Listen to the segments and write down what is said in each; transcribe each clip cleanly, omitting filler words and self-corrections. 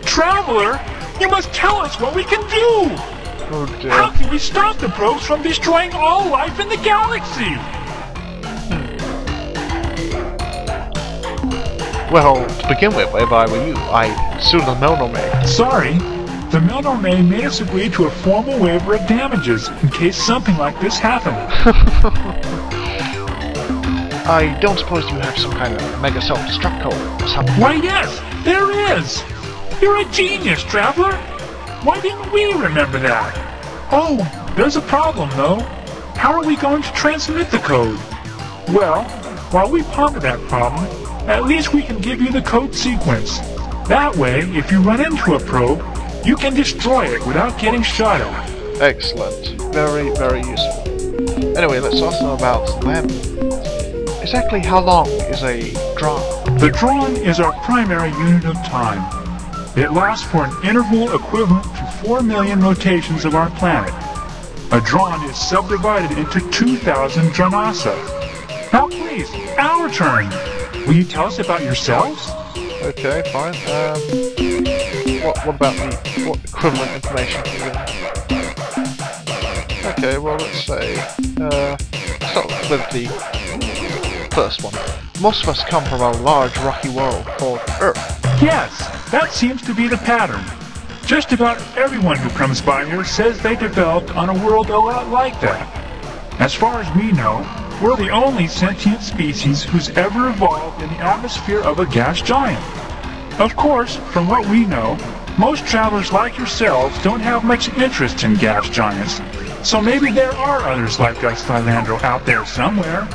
Traveler, you must tell us what we can do! Oh dear. How can we stop the probes from destroying all life in the galaxy? Well, to begin with, if I were you, I'd sue the Melnomay. Sorry, the Melnomay made us agree to a formal waiver of damages in case something like this happened. I don't suppose you have some kind of mega self-destruct code or something? Why yes, there is! You're a genius, Traveler! Why didn't we remember that? Oh, there's a problem though. How are we going to transmit the code? Well, while we ponder that problem, at least we can give you the code sequence. That way, if you run into a probe, you can destroy it without getting shot at. Excellent. Very, very useful. Anyway, let's also about them. Exactly how long is a drawn? The drawn is our primary unit of time. It lasts for an interval equivalent to 4 million rotations of our planet. A drawn is subdivided into 2,000 dranasa. Now please, our turn! Will you tell us about yourselves? Okay, fine. What about what equivalent information can you give? Okay, well let's say, start with the first one. Most of us come from a large rocky world called Earth. Yes, that seems to be the pattern. Just about everyone who comes by here says they developed on a world a lot like that. As far as we know, we're the only sentient species who's ever evolved in the atmosphere of a gas giant. Of course, from what we know, most travelers like yourselves don't have much interest in gas giants, so maybe there are others like us, Philandro, out there somewhere.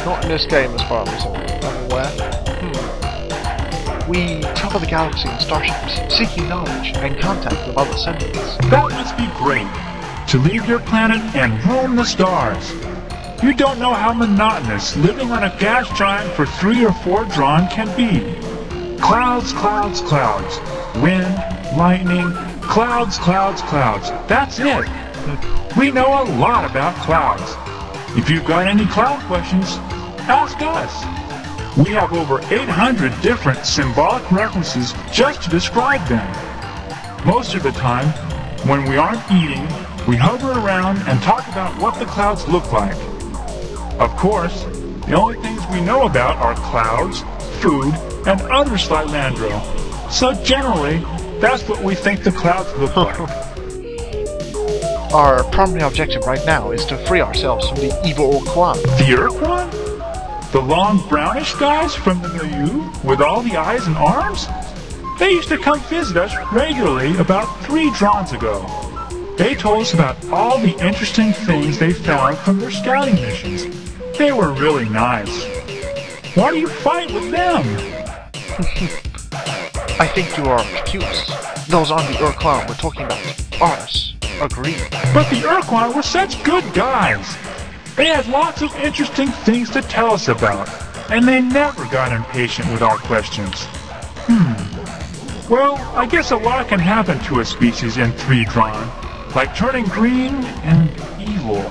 Not in this game as far as I'm aware. We travel the galaxy in starships, seeking knowledge and contact with other sentients. That must be great, to leave your planet and roam the stars. You don't know how monotonous living on a gas giant for 3 or 4 drawn can be. Clouds, clouds, clouds. Wind, lightning, clouds, clouds, clouds. That's it. We know a lot about clouds. If you've got any cloud questions, ask us. We have over 800 different symbolic references just to describe them. Most of the time, when we aren't eating, we hover around and talk about what the clouds look like. Of course, the only things we know about are clouds, food, and other Slylandro. So generally, that's what we think the clouds look like. Our primary objective right now is to free ourselves from the evil Urquan. The Urquan? The long brownish guys from the milieu with all the eyes and arms? They used to come visit us regularly about 3 drawns ago. They told us about all the interesting things they found from their scouting missions. They were really nice. Why do you fight with them? I think you are confused. Those on the Urquan we're talking about. Ours. Agreed. But the Urquan were such good guys. They had lots of interesting things to tell us about, and they never got impatient with our questions. Well, I guess a lot can happen to a species in 3 drawn, like turning green and evil.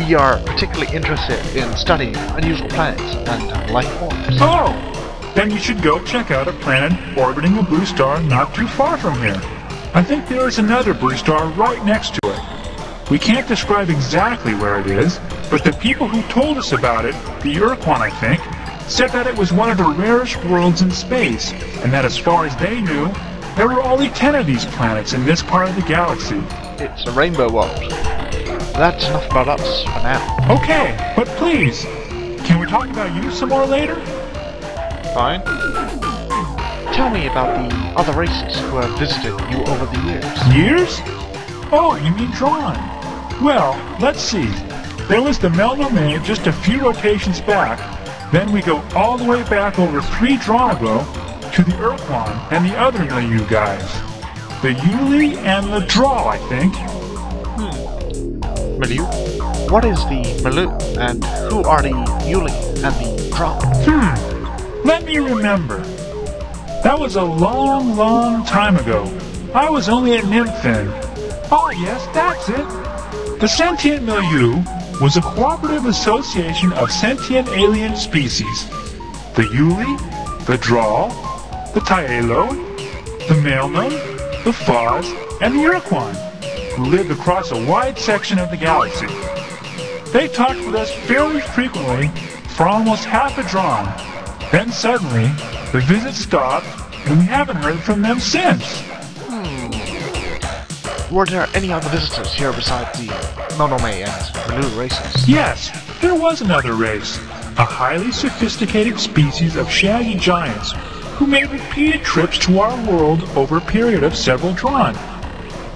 We are particularly interested in studying unusual planets and life forms. Oh! Then you should go check out a planet orbiting a blue star not too far from here. I think there is another blue star right next to it. We can't describe exactly where it is, but the people who told us about it, the Urquan I think, said that it was one of the rarest worlds in space, and that as far as they knew, there were only 10 of these planets in this part of the galaxy. It's a rainbow world. That's enough about us for now. Okay, but please, can we talk about you some more later? Fine. Tell me about the other races who have visited you over the years. Years? Oh, you mean drawn. Well, let's see. There was the Melnomay just a few rotations back. Then we go all the way back over 3 drawn ago to the Urquan and the other milieu guys. The Yuli and the Draw, I think. Milieu? What is the milieu, and who are the Yuli and the Draw? Let me remember. That was a long, long time ago. I was only at Nymph then. Oh yes, that's it. The Sentient Milieu was a cooperative association of sentient alien species. The Yuli, the Draw, the Taelo, the Mailmen, the Foz, and the Iroquois, who lived across a wide section of the galaxy. They talked with us fairly frequently for almost half a drawn. Then suddenly, the visit stopped, and we haven't heard from them since. Were there any other visitors here besides the Nonome and Blue races? Yes, there was another race, a highly sophisticated species of shaggy giants who made repeated trips to our world over a period of several drawn.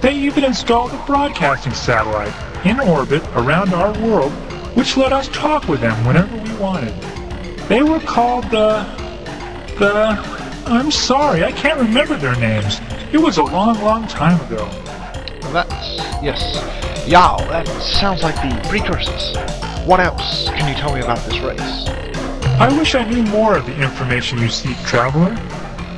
They even installed a broadcasting satellite in orbit around our world, which let us talk with them whenever we wanted. They were called I'm sorry, I can't remember their names. It was a long time ago. Yes. Yao, that sounds like the precursors. What else can you tell me about this race? I wish I knew more of the information you seek, Traveler.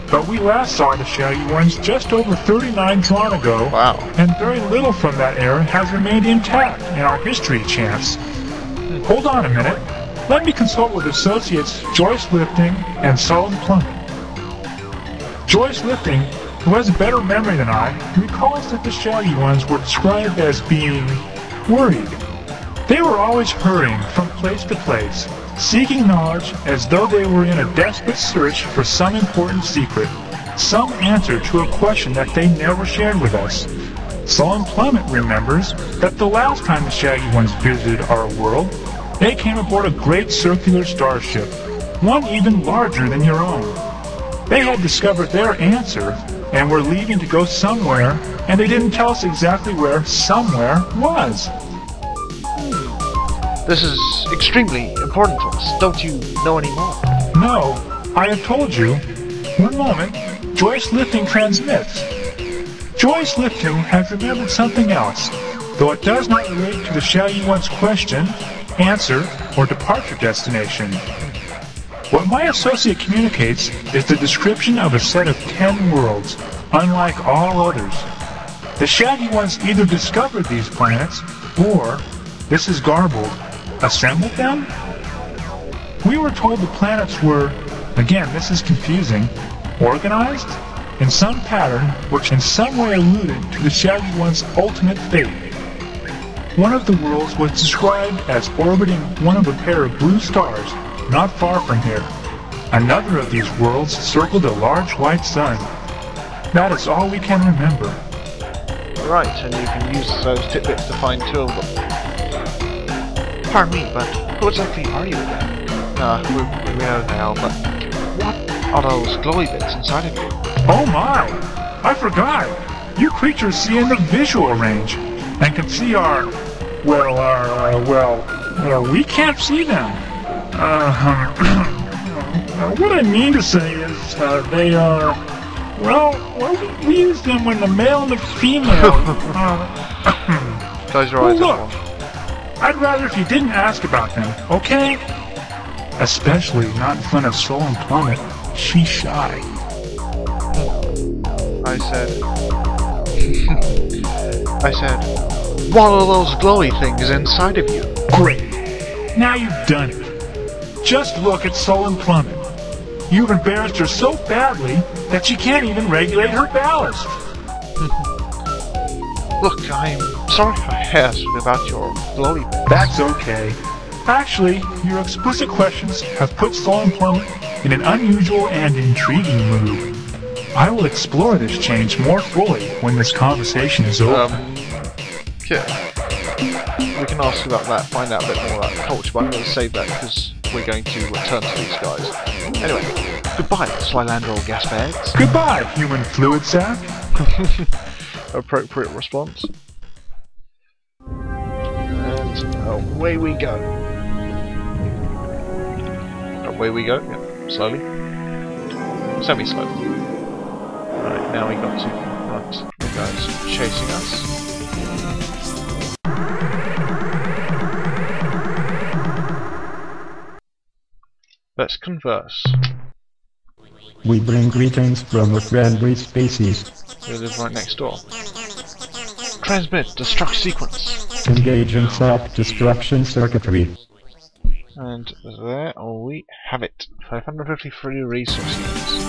But we last saw the Shaggy Ones just over 39 drawn ago, wow. And very little from that era has remained intact in our history chants. Hold on a minute. Let me consult with Associates Joyce Lifting and Solid Plumbing. Joyce Lifting, who has a better memory than I, recalls that the Shaggy Ones were described as being worried. They were always hurrying from place to place, seeking knowledge as though they were in a desperate search for some important secret, some answer to a question that they never shared with us. Solon Plummet remembers that the last time the Shaggy Ones visited our world, they came aboard a great circular starship, one even larger than your own. They had discovered their answer and were leaving to go somewhere, and they didn't tell us exactly where somewhere was. This is extremely important to us. Don't you know any more? No, I have told you. One moment. Joyce Lifting transmits. Joyce Lifting has remembered something else, though it does not relate to the Shaggy One's question, answer, or departure destination. What my associate communicates is the description of a set of 10 worlds, unlike all others. The Shaggy Ones either discovered these planets, or, this is garbled, assembled them? We were told the planets were, again this is confusing, organized in some pattern which in some way alluded to the Shaggy One's ultimate fate. One of the worlds was described as orbiting one of a pair of blue stars not far from here. Another of these worlds circled a large white sun. That is all we can remember. Right, and you can use those tidbits to find two of them. Pardon me, but who exactly are you again? We know now, but what are those glowy bits inside of you? Oh my! I forgot! You creatures see in the visual range, and can see our... we can't see them. What I mean to say is, they are... we use them when the male and the female... Close your eyes, look, I'd rather if you didn't ask about them, okay? Especially not in front of Soul and Plummet. She's shy. I said, what are those glowy things inside of you? Great. Now you've done it. Just look at Soul and Plummet. You've embarrassed her so badly that she can't even regulate her ballast. Look, I'm sorry I asked about your glowy bits. That's okay. Actually, your explicit questions have put Soul and Plummet in an unusual and intriguing mood. I will explore this change more fully when this conversation is over. Okay. We can ask about that, find out a bit more about the culture, but I'm going to save that because we're going to return to these guys. Anyway, goodbye, Slylander or gas bags. Goodbye, human fluid sack. Appropriate response. And away we go. Away we go, yep, slowly. Semi-slowly. Right, now we got to confront the guys chasing us. Let's converse. We bring greetings from a friendly species. They live right next door. Transmit destruct sequence. Engage in self-destruction circuitry. And there we have it. 553 resources.